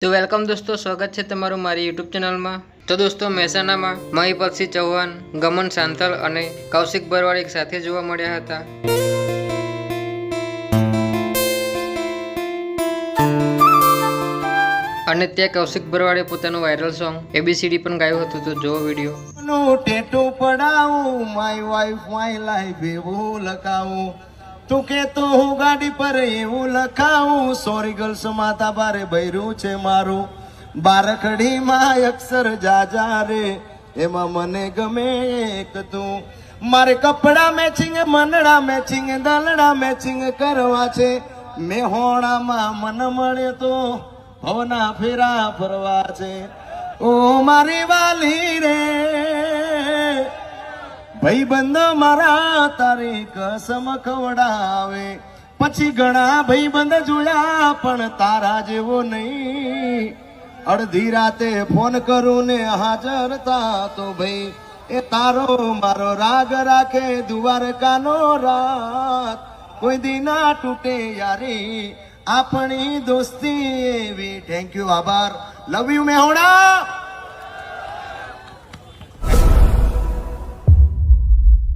तो वेलकम दोस्तों, स्वागत है तमारू मारी यूट्यूब चैनल में। तो दोस्तों મહેસાણા में મહિપતસિંહ ચૌહાણ, ગમન સાંથલ અને કૌશિક બરવાડ એક સાથે જોવા મળ્યા હતા। અને ત્યાં કૌશિક બરવાડે પોતાનું વાયરલ સોંગ ABCD પણ ગાયું હતું। તો જો વિડિયો। નો ટેટો પડાવું માય વાઇફ માય લાઈફ એવું લખાવું, તું કે તો હું ગાડી પર એવું લખાવું, સોરી ગર્લ્સ માતા બારે બૈરું છે મારું, બારખડીમાં અક્ષર જાજા રે એમાં મને ગમે એક તું, મારે કપડા મેચિંગ મનડા મેચિંગ દલડા મેચિંગ કરવા છે, મેહોણામાં મન મળે તો ભવના ફેરા ફરવા છે, ઓ મારી વાલી રે ભાઈબંધ મારા તારી કસમ ખવડાવે, પછી ઘણા ભાઈબંધ જોયા પણ તારા જેવો નહીં, અડધી રાતે ફોન કરું ને હાજર તા તો ભાઈ એ તારો મારો રાગ રાખે, દ્વારકાનો રાત કોઈ દી ના તૂટે યારી, આપણી દોસ્તી એવી। થેન્ક યુ, આભાર, લવ યુ મેહોણા।